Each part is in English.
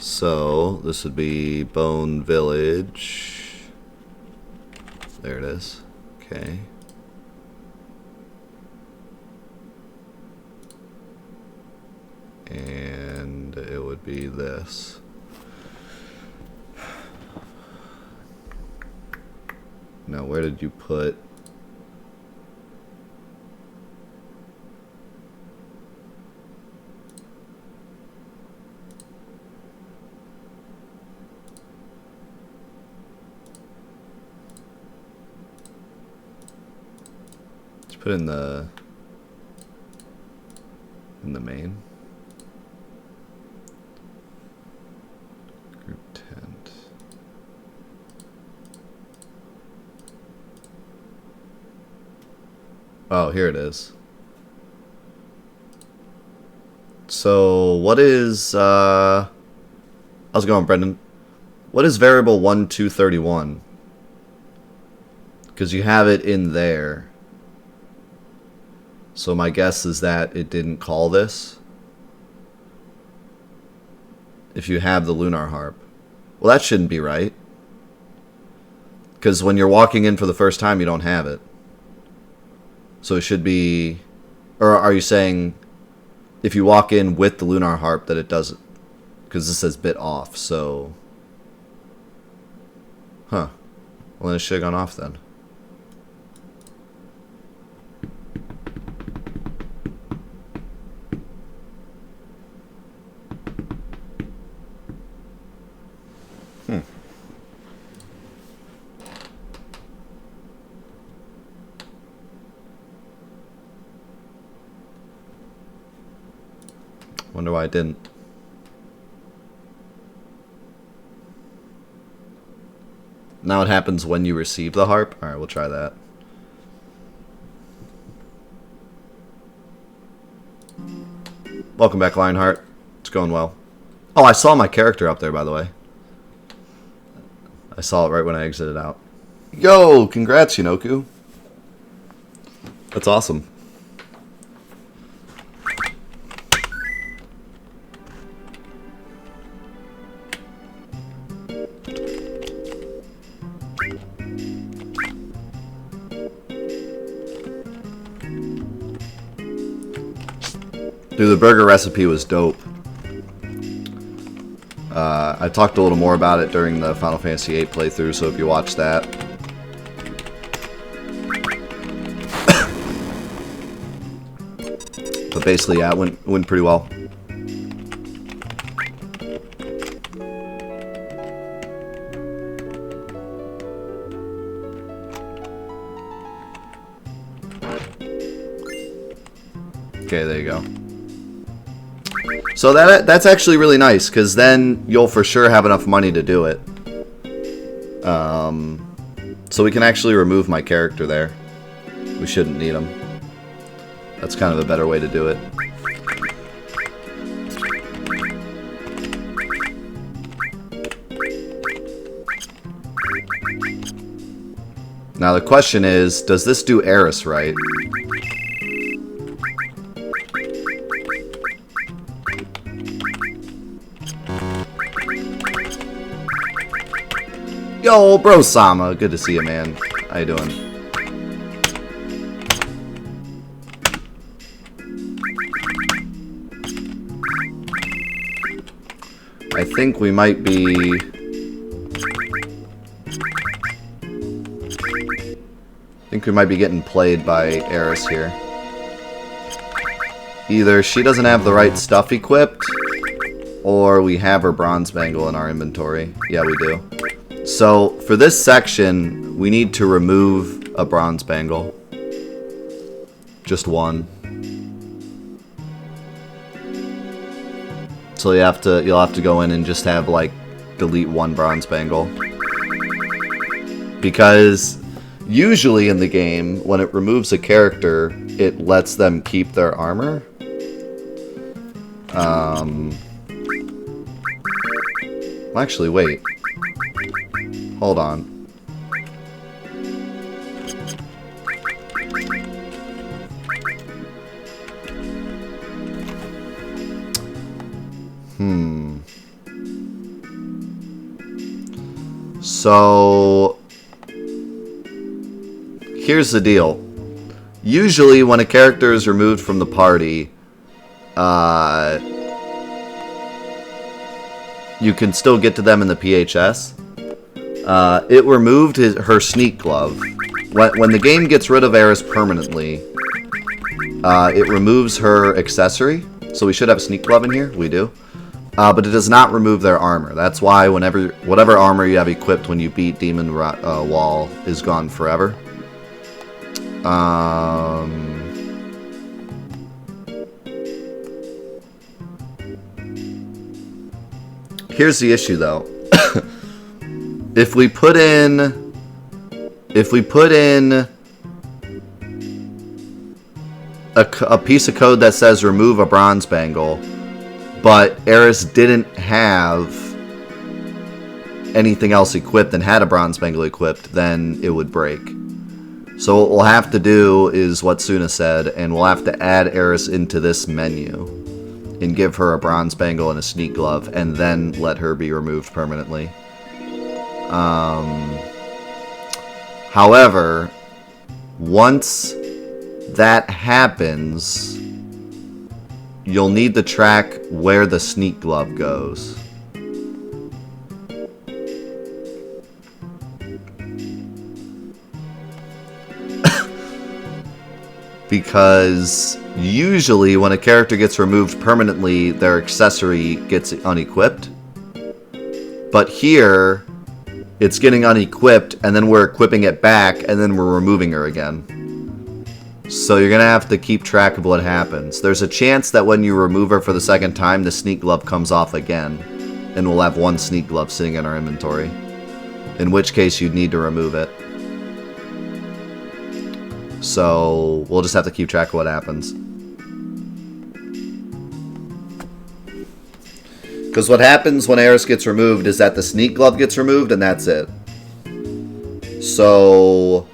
So this would be Bone Village. There it is. Okay. And it would be this. Now, where did you put... Let's put in the main. Group tent. Oh, here it is. So, what is, how's it going, Brendan? What is variable 1231? Because you have it in there. So my guess is that it didn't call this. If you have the Lunar Harp. Well, that shouldn't be right. Because when you're walking in for the first time, you don't have it. So it should be... Or are you saying if you walk in with the Lunar Harp that it doesn't? Because this says bit off, so... Huh. Well, then it should have gone off then. Wonder why I didn't. Now it happens when you receive the harp? Alright, we'll try that. Welcome back, Lionheart. It's going well. Oh, I saw my character up there, by the way. I saw it right when I exited out. Yo, congrats, Shinoku. That's awesome. Dude, the burger recipe was dope. I talked a little more about it during the Final Fantasy VIII playthrough, so if you watch that. But basically, yeah, it went pretty well. Okay, there you go. So that's actually really nice, because then you'll for sure have enough money to do it. So we can actually remove my character there. We shouldn't need him. That's kind of a better way to do it. Now the question is, does this do Eris right? Yo, bro Sama, good to see you, man. How you doing? I think we might be... getting played by Eris here. Either she doesn't have the right stuff equipped, or we have her bronze bangle in our inventory. Yeah, we do. So, for this section, we need to remove a bronze bangle. Just one. So you'll have to go in and just have, like, delete one bronze bangle. Because usually in the game, when it removes a character, it lets them keep their armor. Actually, wait. Hold on. So here's the deal. Usually when a character is removed from the party, you can still get to them in the PHS. It removed her sneak glove. When the game gets rid of Eris permanently, it removes her accessory. So we should have sneak glove in here. We do. But it does not remove their armor. That's why whatever armor you have equipped when you beat Demon Wall is gone forever. Here's the issue, though. If we put in a piece of code that says remove a bronze bangle, but Eris didn't have anything else equipped and had a bronze bangle equipped, then it would break. So what we'll have to do is what Suna said, and we'll have to add Eris into this menu and give her a bronze bangle and a sneak glove, and then let her be removed permanently. However, once that happens, you'll need to track where the sneak glove goes. Because usually when a character gets removed permanently, their accessory gets unequipped. But here, it's getting unequipped, and then we're equipping it back, and then we're removing her again. So you're going to have to keep track of what happens. There's a chance that when you remove her for the second time, the sneak glove comes off again, and we'll have one sneak glove sitting in our inventory. In which case, you'd need to remove it. So we'll just have to keep track of what happens. Because what happens when Eris gets removed is that the sneak glove gets removed, and that's it. So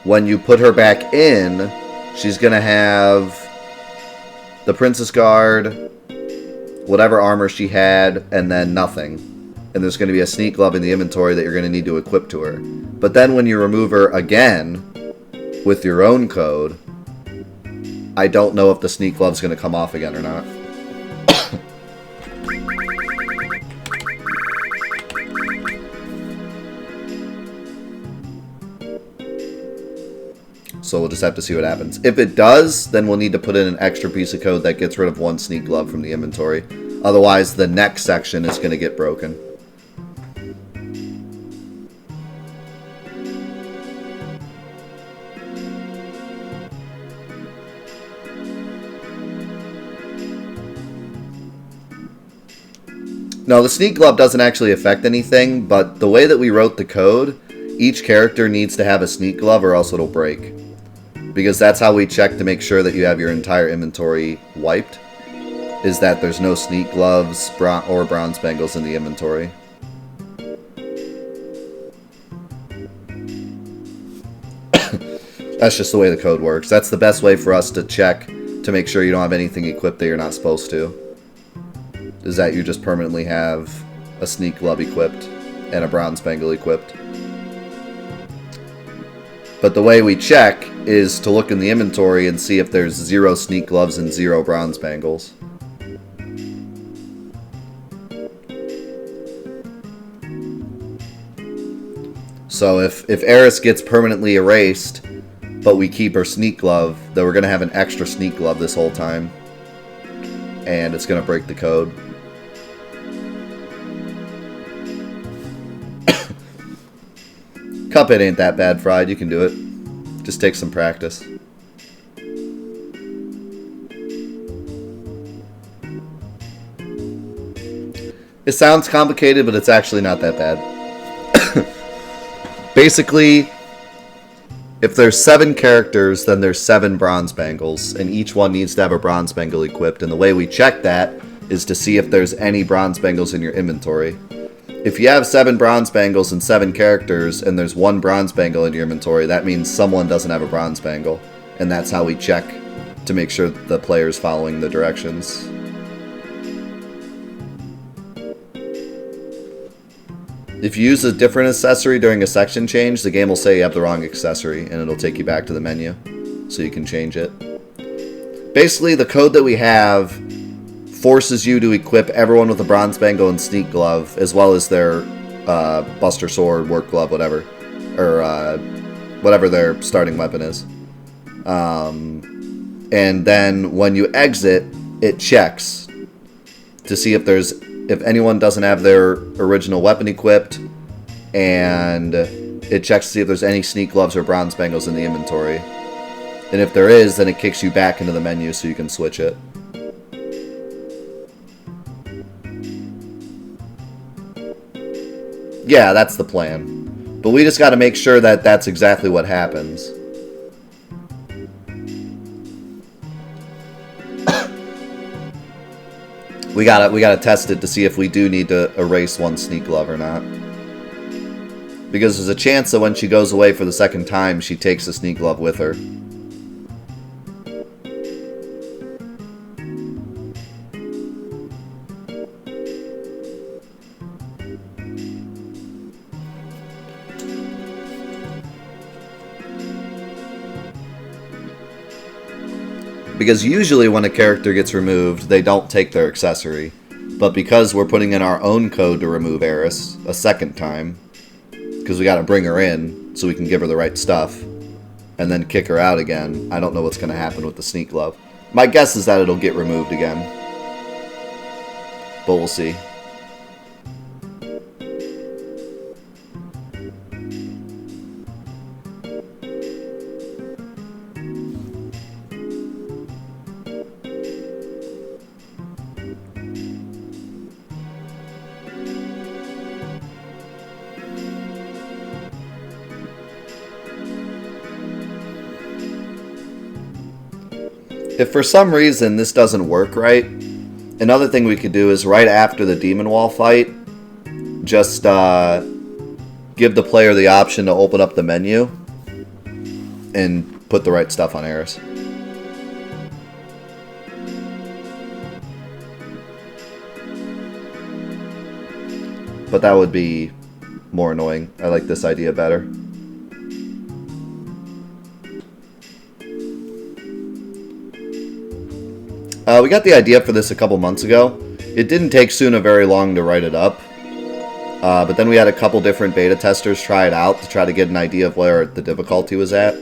when you put her back in, she's going to have the Princess Guard, whatever armor she had, and then nothing. And there's going to be a sneak glove in the inventory that you're going to need to equip to her. But then when you remove her again with your own code, I don't know if the sneak glove's going to come off again or not. So we'll just have to see what happens. If it does, then we'll need to put in an extra piece of code that gets rid of one sneak glove from the inventory. Otherwise, the next section is going to get broken. No, the sneak glove doesn't actually affect anything, but the way that we wrote the code, each character needs to have a sneak glove or else it'll break. Because that's how we check to make sure that you have your entire inventory wiped, is that there's no sneak gloves or bronze bangles in the inventory. That's just the way the code works. That's the best way for us to check to make sure you don't have anything equipped that you're not supposed to. Is that you just permanently have a sneak glove equipped and a bronze bangle equipped. But the way we check is to look in the inventory and see if there's 0 sneak gloves and 0 bronze bangles. So if Eris gets permanently erased, but we keep her sneak glove, then we're going to have an extra sneak glove this whole time. And it's going to break the code. Cuphead ain't that bad, Fried. You can do it. Just take some practice. It sounds complicated, but it's actually not that bad. Basically, if there's 7 characters, then there's 7 bronze bangles, and each one needs to have a bronze bangle equipped. And the way we check that is to see if there's any bronze bangles in your inventory. If you have 7 bronze bangles and 7 characters, and there's 1 bronze bangle in your inventory, that means someone doesn't have a bronze bangle. And that's how we check to make sure the player's following the directions. If you use a different accessory during a section change, the game will say you have the wrong accessory, and it'll take you back to the menu, so you can change it. Basically, the code that we have forces you to equip everyone with a Bronze Bangle and Sneak Glove, as well as their Buster Sword, Work Glove, whatever. Or whatever their starting weapon is. And then when you exit, it checks to see if anyone doesn't have their original weapon equipped, and it checks to see if there's any Sneak Gloves or Bronze Bangles in the inventory. And if there is, then it kicks you back into the menu so you can switch it. Yeah, that's the plan. But we just got to make sure that that's exactly what happens. We gotta test it to see if we do need to erase one Sneak Glove or not. Because there's a chance that when she goes away for the second time, she takes the Sneak Glove with her. Because usually when a character gets removed, they don't take their accessory. But because we're putting in our own code to remove Eris a second time, because we gotta bring her in so we can give her the right stuff, and then kick her out again, I don't know what's gonna happen with the Sneak Glove. My guess is that it'll get removed again. But we'll see. If for some reason this doesn't work right, another thing we could do is right after the Demon Wall fight, just give the player the option to open up the menu and put the right stuff on Eris. But that would be more annoying. I like this idea better. We got the idea for this a couple months ago. It didn't take Suna very long to write it up. But then we had a couple different beta testers try it out to try to get an idea of where the difficulty was at.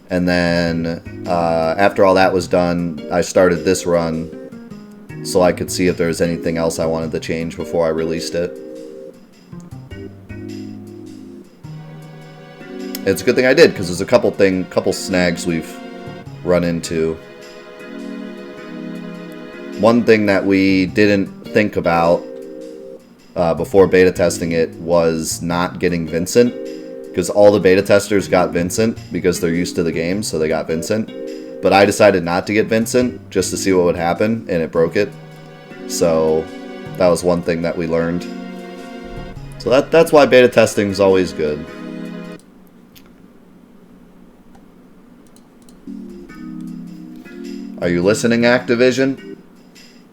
And then after all that was done, I started this run so I could see if there was anything else I wanted to change before I released it. It's a good thing I did, because there's a couple snags we've run into. One thing that we didn't think about before beta testing it was not getting Vincent, because all the beta testers got Vincent because they're used to the game, so they got Vincent. But I decided not to get Vincent just to see what would happen, and it broke it. So that was one thing that we learned. So that's why beta testing is always good. Are you listening, Activision?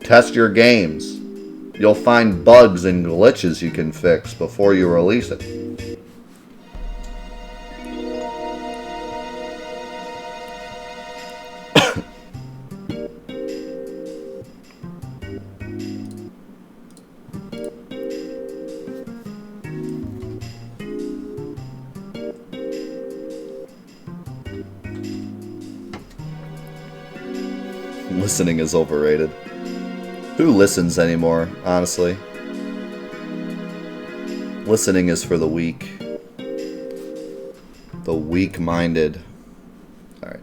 Test your games. You'll find bugs and glitches you can fix before you release it. Listening is overrated. Who listens anymore, honestly? Listening is for the weak. The weak-minded. Alright.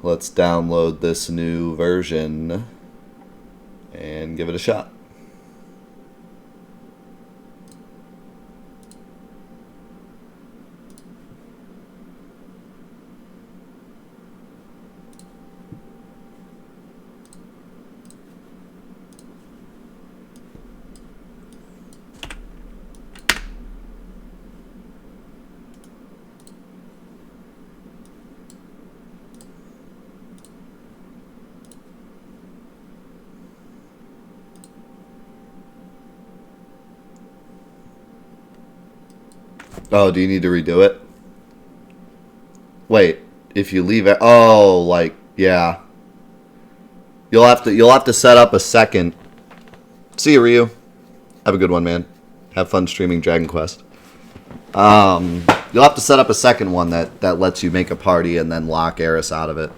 Let's download this new version and give it a shot. Oh, do you need to redo it? Wait, if you leave it, oh, like, yeah. You'll have to set up a second. See you, Ryu. Have a good one, man. Have fun streaming Dragon Quest. You'll have to set up a second one that lets you make a party and then lock Eris out of it.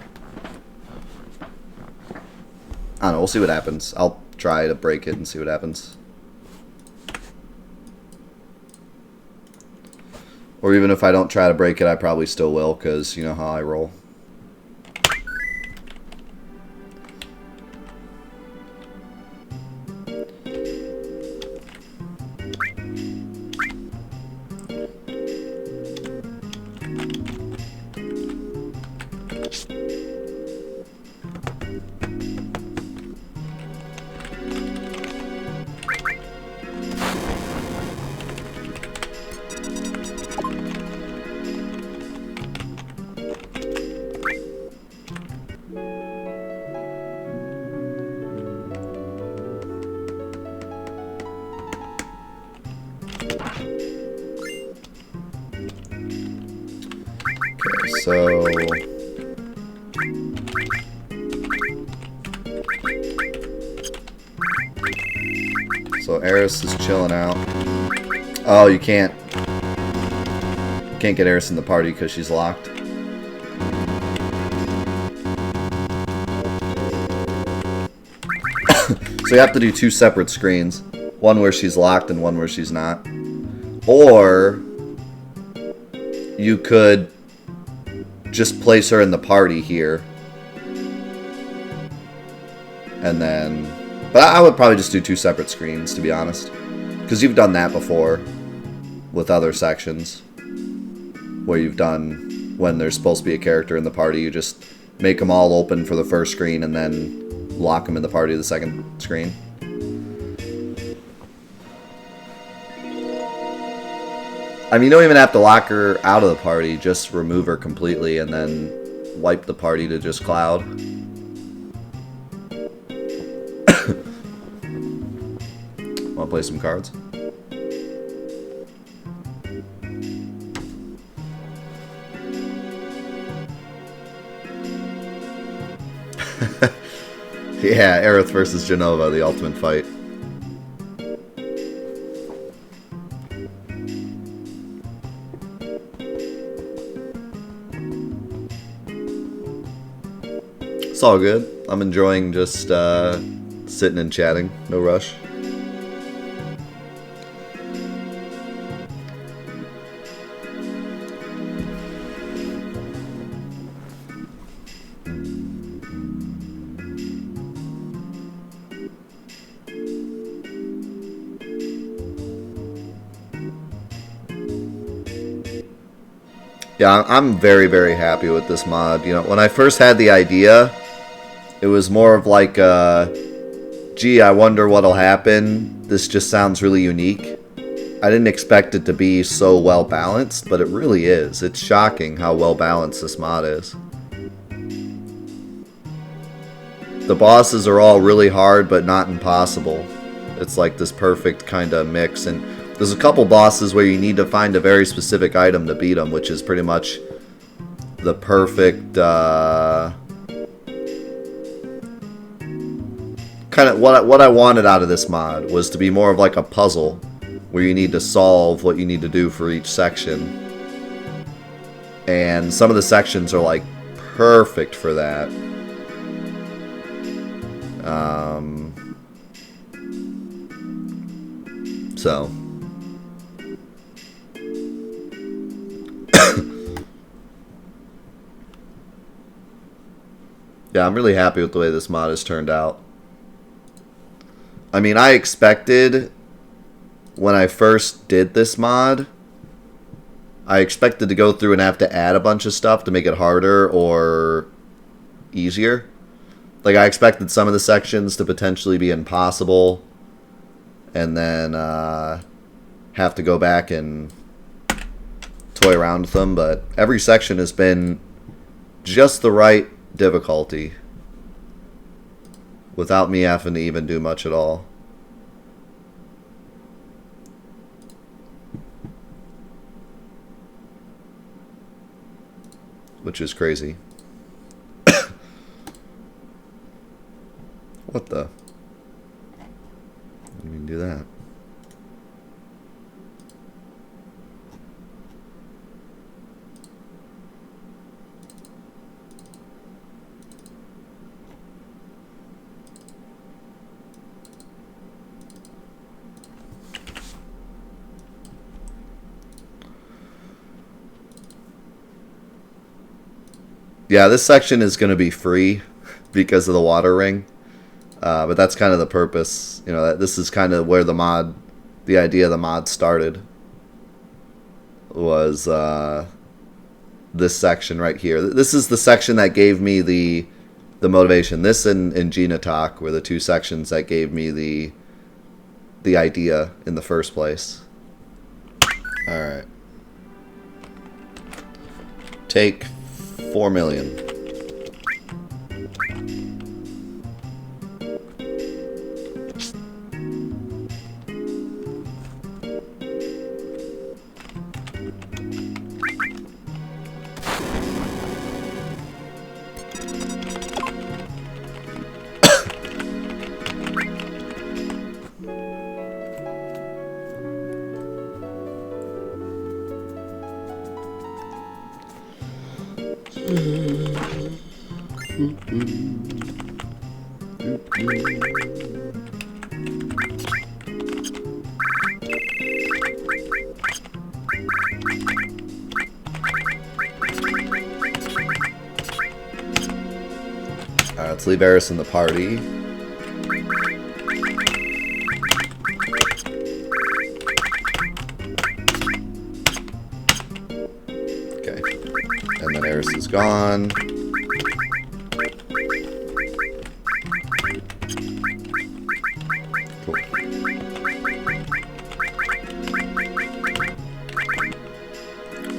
I don't know, we'll see what happens. I'll try to break it and see what happens. Or even if I don't try to break it, I probably still will, because you know how I roll. So Eris is chilling out. Oh, you can't get Eris in the party because she's locked. So you have to do two separate screens. One where she's locked and one where she's not. Or you could just place her in the party here. And then... But I would probably just do two separate screens, to be honest. Because you've done that before with other sections. Where you've done, when there's supposed to be a character in the party, you just make them all open for the first screen and then lock them in the party to the second screen. I mean, you don't even have to lock her out of the party. Just remove her completely and then wipe the party to just Cloud. Want to play some cards? Yeah, Aerith versus Genova, the ultimate fight. It's all good. I'm enjoying just sitting and chatting. No rush. Yeah, I'm very, very happy with this mod. You know, when I first had the idea, it was more of like, gee, I wonder what'll happen. This just sounds really unique. I didn't expect it to be so well balanced, but it really is. It's shocking how well balanced this mod is. The bosses are all really hard, but not impossible. It's like this perfect kind of mix, and there's a couple bosses where you need to find a very specific item to beat them, which is pretty much the perfect kind of what I wanted out of this mod was to be more of like a puzzle where you need to solve what you need to do for each section. And some of the sections are like perfect for that. So yeah, I'm really happy with the way this mod has turned out. I mean, I expected, when I first did this mod, I expected to go through and have to add a bunch of stuff to make it harder or easier. Like, I expected some of the sections to potentially be impossible, and then have to go back and toy around with them, but every section has been just the right difficulty without me having to even do much at all. which is crazy. What the? I didn't even do that. Yeah, this section is going to be free because of the water ring. But that's kind of the purpose. You know, this is kind of where the idea of the mod started. Was this section right here. This is the section that gave me the motivation. This and Gina Talk were the two sections that gave me the idea in the first place. Alright. Take 4 million. Let's leave Eris in the party. Okay. And then Eris is gone. Cool.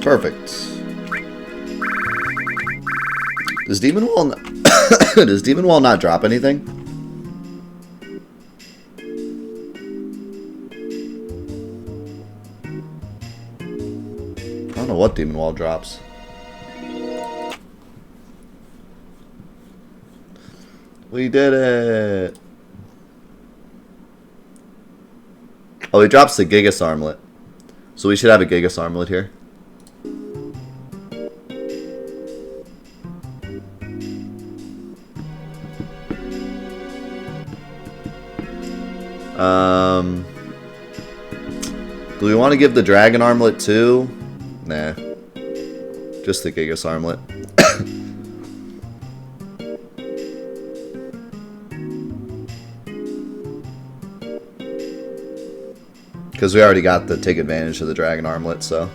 Perfect. Does Demon Wall does Demon Wall not drop anything? I don't know what Demon Wall drops. We did it! Oh, he drops the Gigas Armlet. So we should have a Gigas Armlet here. Do we want to give the Dragon Armlet too? Nah. Just the Gigas Armlet. Because we already got the take advantage of the Dragon Armlet, so.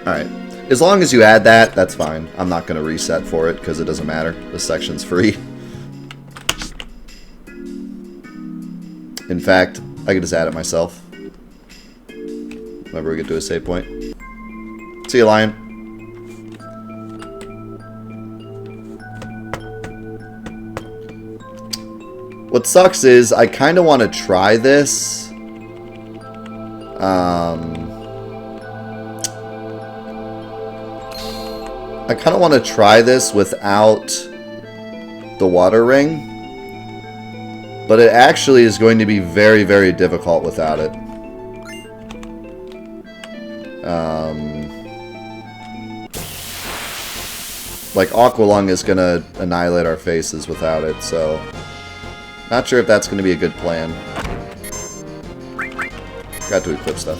Alright. As long as you add that, that's fine. I'm not going to reset for it because it doesn't matter. This section's free. In fact, I can just add it myself. Whenever we get to a save point. See you, Lion. What sucks is I kind of want to try this. I kind of want to try this without the water ring. But it actually is going to be very, very difficult without it. Like, Aqualung is going to annihilate our faces without it, so... Not sure if that's going to be a good plan. Got to equip stuff.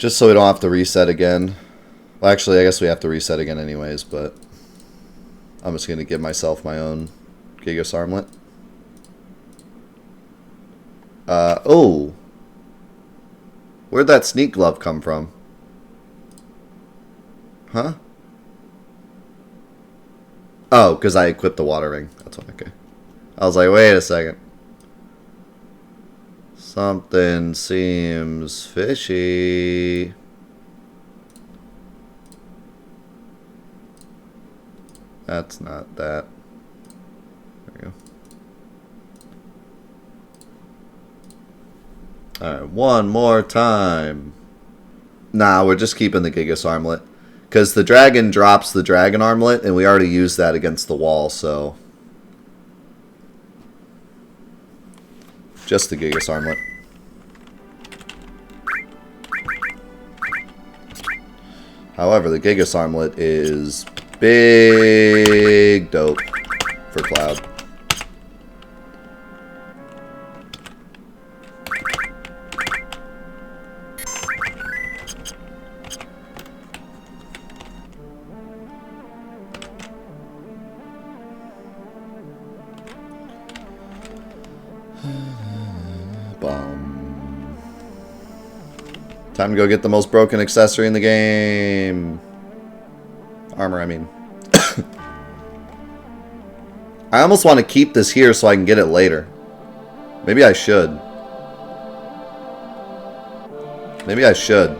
Just so we don't have to reset again. Well, actually, I guess we have to reset again anyways, but I'm just going to give myself my own Gigas Armlet. Oh! Where'd that sneak glove come from? Huh? Oh, because I equipped the water ring. That's why, okay. I was like, wait a second. Something seems fishy. That's not that. There we go. Alright, one more time. Nah, we're just keeping the Gigas Armlet. Because the dragon drops the dragon armlet, and we already used that against the wall, so... Just the Gigas Armlet. However, the Gigas Armlet is big dope for Cloud. Time to go get the most broken accessory in the game. Armor, I mean. I almost want to keep this here so I can get it later. Maybe I should. Maybe I should.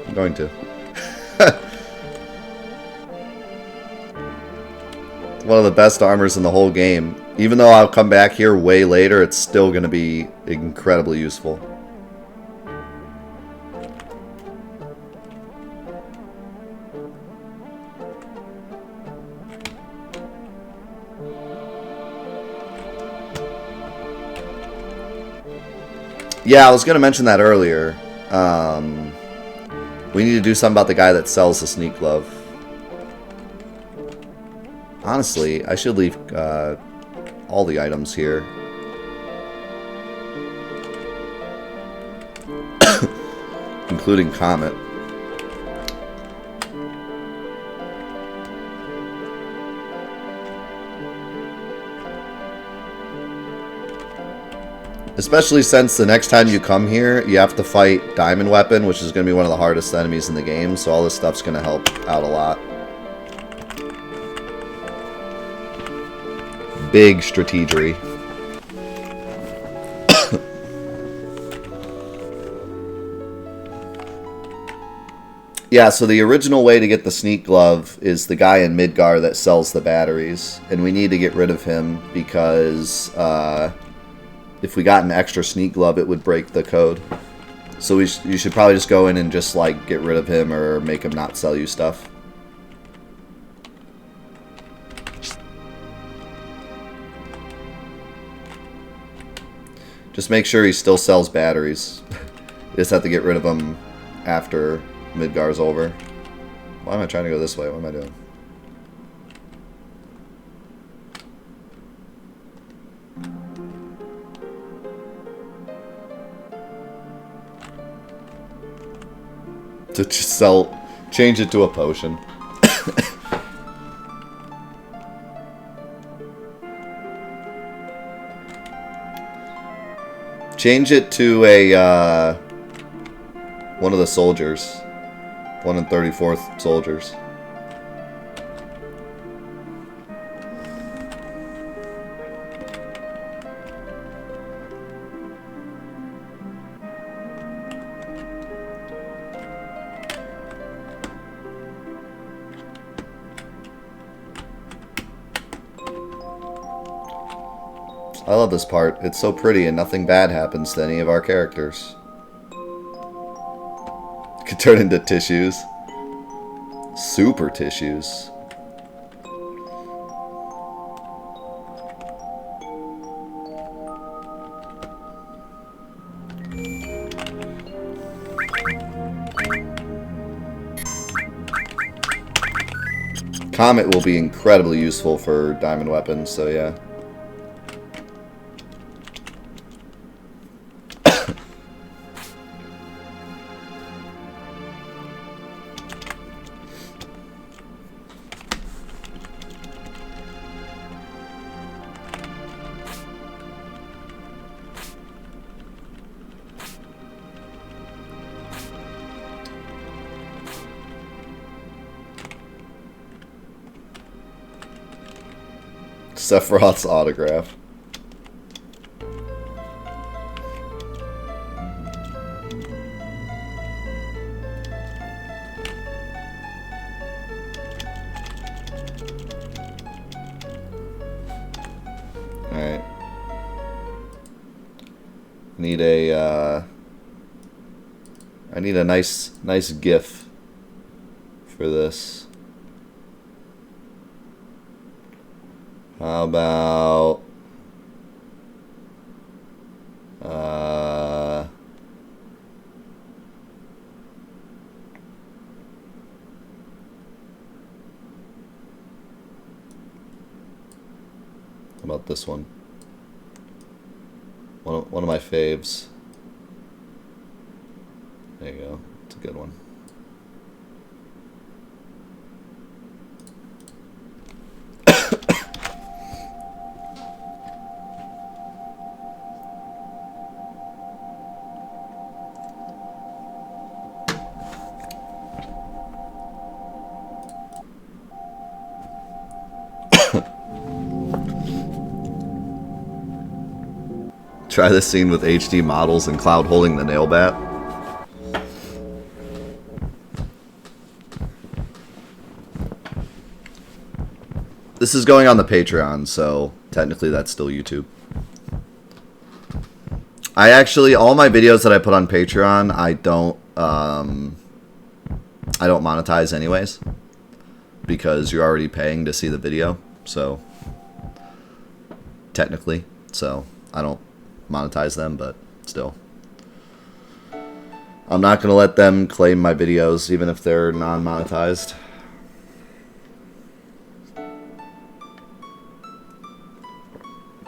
I'm going to. One of the best armors in the whole game. Even though I'll come back here way later, it's still going to be incredibly useful. Yeah, I was going to mention that earlier. We need to do something about the guy that sells the sneak glove. Honestly, I should leave all the items here. Including Comet. Especially since the next time you come here, you have to fight Diamond Weapon, which is going to be one of the hardest enemies in the game, so all this stuff's going to help out a lot. Big strategery. Yeah, so the original way to get the sneak glove is the guy in Midgar that sells the batteries, and we need to get rid of him because if we got an extra sneak glove, it would break the code. So you should probably just go in and just like get rid of him or make him not sell you stuff. Just make sure he still sells batteries. You just have to get rid of him after Midgar's over. Why am I trying to go this way? What am I doing? To just change it to a potion. Change it to a, one of the soldiers. 1 and 34th soldiers. I love this part. It's so pretty and nothing bad happens to any of our characters. Could turn into tissues. Super tissues. Comet will be incredibly useful for diamond weapons, so yeah. Sephiroth's autograph. Alright. Need a, I need a nice GIF for this. How about, how about this one? One of my faves. There you go. It's a good one. Try this scene with HD models and Cloud holding the nail bat. This is going on the Patreon, so technically that's still YouTube. I actually, all my videos that I put on Patreon, I don't monetize anyways, because you're already paying to see the video, so technically, so I don't monetize them, but still. I'm not going to let them claim my videos, even if they're non-monetized.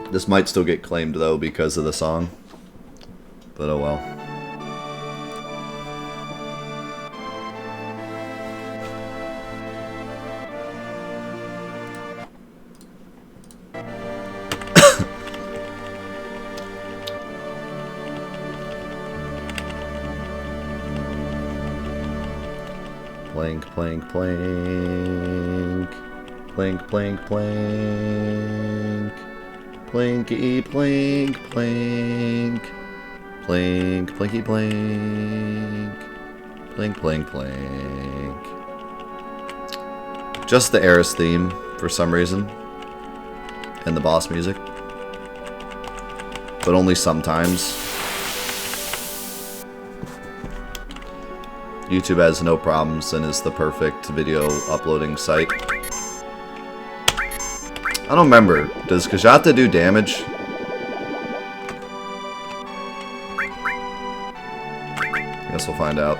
This might still get claimed, though, because of the song. But oh well. Plank, plank, plank. Plank, plank, plank. Planky, plank, plank. Plank, planky, plank. Plank, plank, plank. Just the Eris theme, for some reason. And the boss music. But only sometimes. YouTube has no problems and is the perfect video uploading site. I don't remember. Does Kajata do damage? I guess we'll find out.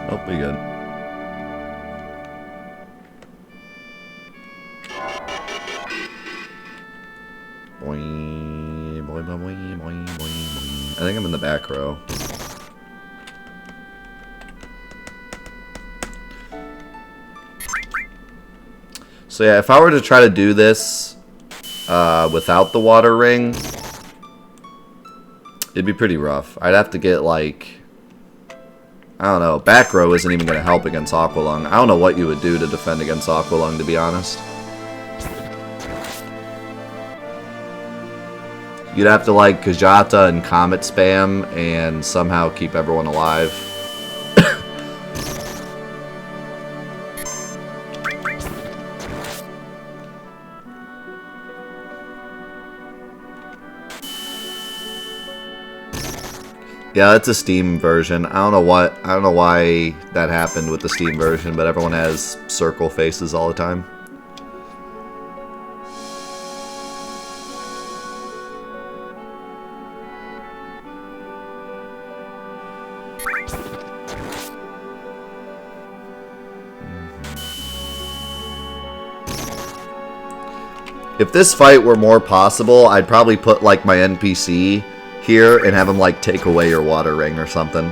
Oh, we good. Boing, boing, boing, boing, boing. I think I'm in the back row. So yeah, if I were to try to do this without the water ring, it'd be pretty rough. I'd have to get like, I don't know, back row isn't even going to help against Aqualung. I don't know what you would do to defend against Aqualung, to be honest. You'd have to like Kajata and Comet spam and somehow keep everyone alive. Yeah, it's a Steam version. I don't know why that happened with the Steam version, but everyone has circle faces all the time. If this fight were more possible, I'd probably put like my NPC here and have him like take away your water ring or something.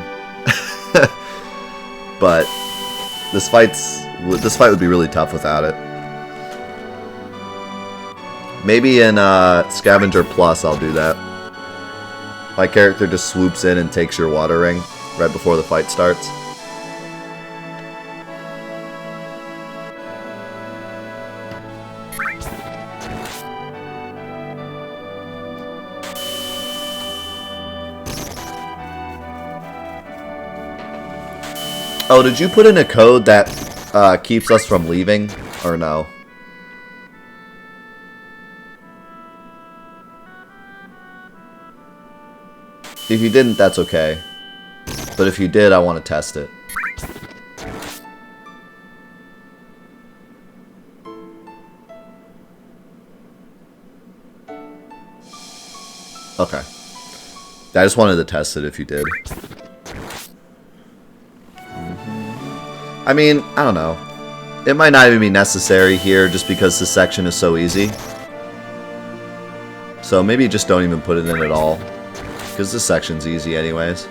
But this fight would be really tough without it. Maybe in Scavenger Plus I'll do that. My character just swoops in and takes your water ring right before the fight starts. Oh, did you put in a code that keeps us from leaving, or no? If you didn't, that's okay. But if you did, I want to test it. Okay. I just wanted to test it if you did. I mean, I don't know. It might not even be necessary here just because this section is so easy. So maybe just don't even put it in at all. Because this section's easy anyways.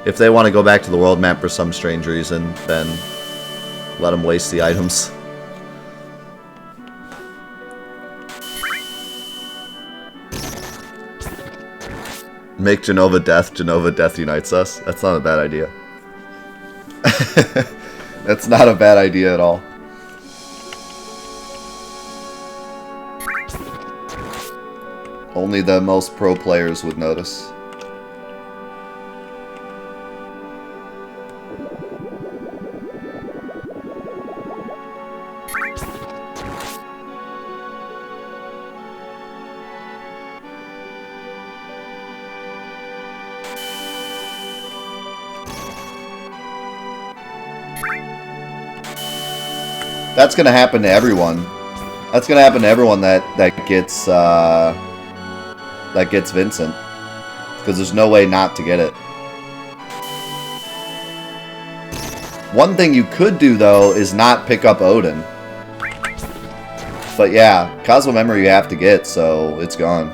If they want to go back to the world map for some strange reason, then let them waste the items. Make Genova Death unites us. That's not a bad idea. That's not a bad idea at all. Only the most pro players would notice. That's gonna happen to everyone. That's gonna happen to everyone that gets Vincent, because there's no way not to get it. One thing you could do though is not pick up Odin. But yeah, Cosmo Memory you have to get, so it's gone.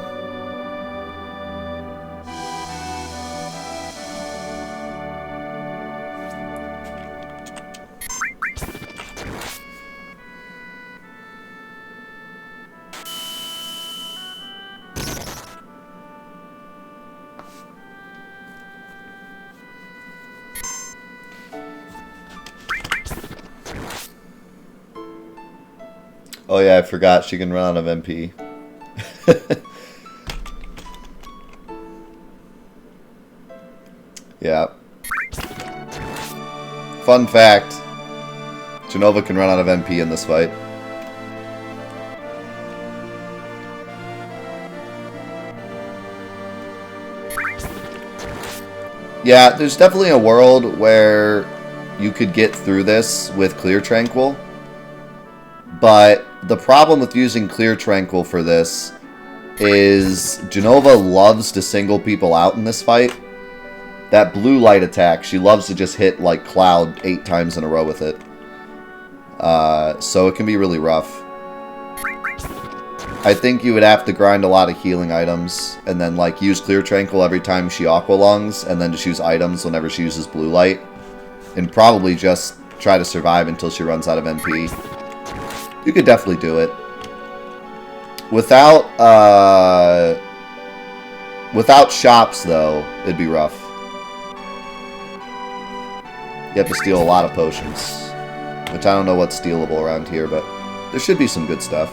Oh yeah, I forgot she can run out of MP. Yeah. Fun fact. Genova can run out of MP in this fight. Yeah, there's definitely a world where you could get through this with Clear Tranquil. But the problem with using Clear Tranquil for this is Genova loves to single people out in this fight. That blue light attack, she loves to just hit like Cloud 8 times in a row with it. So it can be really rough. I think you would have to grind a lot of healing items and then like use Clear Tranquil every time she Aqua Lungs and then just use items whenever she uses blue light. And probably just try to survive until she runs out of MP. You could definitely do it. Without shops, though, it'd be rough. You have to steal a lot of potions. Which I don't know what's stealable around here, but there should be some good stuff.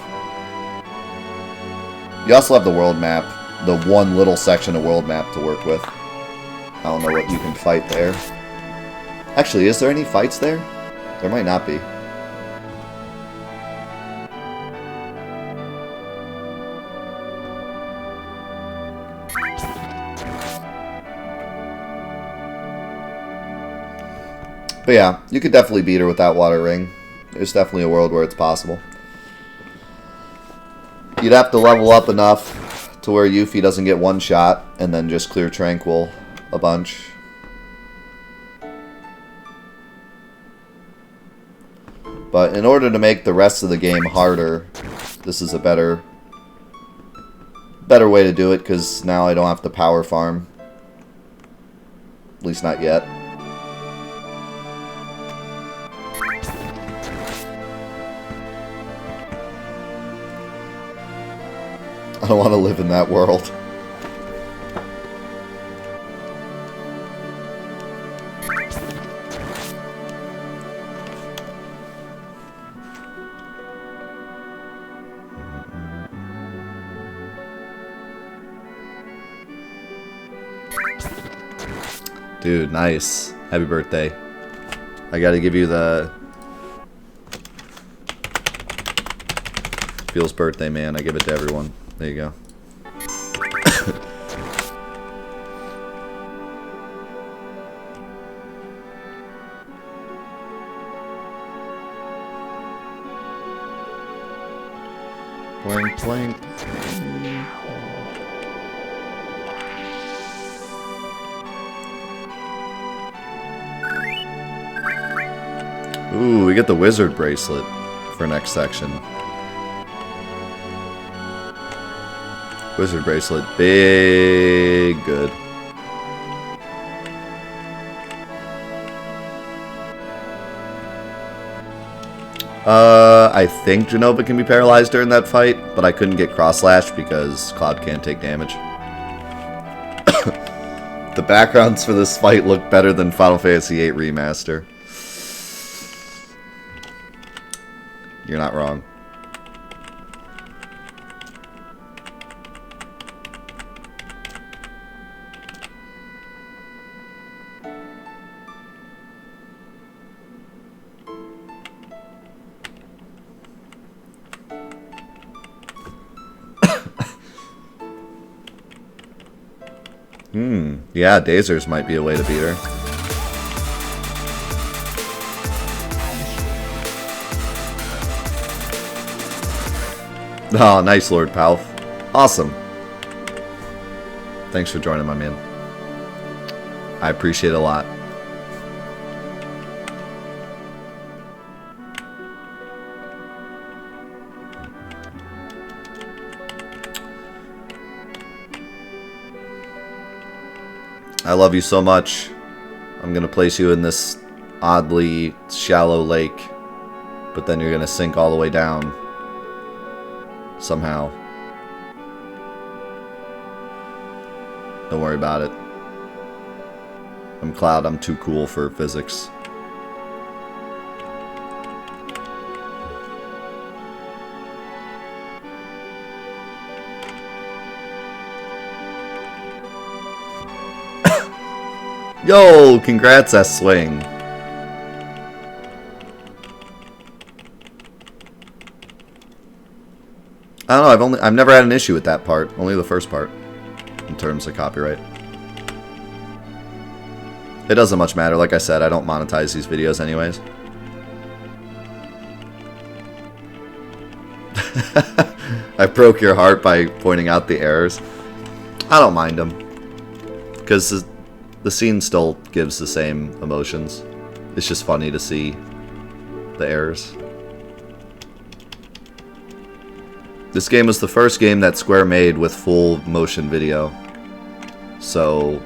You also have the world map. The one little section of world map to work with. I don't know what you can fight there. Actually, is there any fights there? There might not be. But yeah, you could definitely beat her with that water ring. There's definitely a world where it's possible. You'd have to level up enough to where Yuffie doesn't get one shot, and then just Clear Tranquil a bunch. But in order to make the rest of the game harder, this is a better better way to do it, because now I don't have to power farm. At least not yet. I don't want to live in that world. Dude, nice. Happy birthday. I gotta give you the... Feels birthday, man. I give it to everyone. There you go. Plank, plank. Ooh, we get the wizard bracelet for next section. Wizard bracelet, big good. I think Genova can be paralyzed during that fight, but I couldn't get cross-slash because Cloud can't take damage. The backgrounds for this fight look better than Final Fantasy VIII Remaster. You're not wrong. Yeah, Dazers might be a way to beat her. Oh, nice, Lord Palf. Awesome. Thanks for joining, my man. I appreciate it a lot. I love you so much. I'm gonna place you in this oddly shallow lake, but then you're gonna sink all the way down. Somehow. Don't worry about it. I'm Cloud, I'm too cool for physics. Yo, congrats, S-Swing. I don't know, I've never had an issue with that part. Only the first part. In terms of copyright. It doesn't much matter. Like I said, I don't monetize these videos anyways. I broke your heart by pointing out the errors. I don't mind them. Because the scene still gives the same emotions. It's just funny to see the errors. This game was the first game that Square made with full motion video. So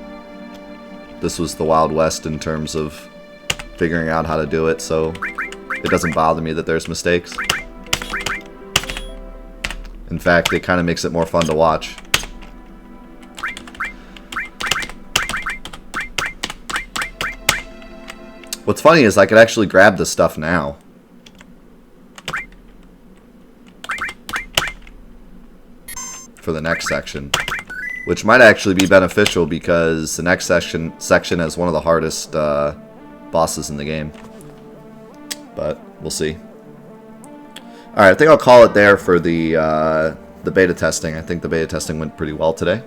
this was the Wild West in terms of figuring out how to do it, so it doesn't bother me that there's mistakes. In fact, it kind of makes it more fun to watch. What's funny is I could actually grab this stuff now. For the next section. Which might actually be beneficial because the next section has one of the hardest bosses in the game. But we'll see. Alright, I think I'll call it there for the beta testing. I think the beta testing went pretty well today.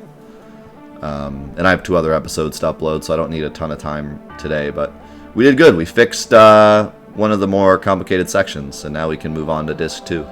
And I have 2 other episodes to upload, so I don't need a ton of time today, but we did good. We fixed one of the more complicated sections, and now we can move on to Disc 2.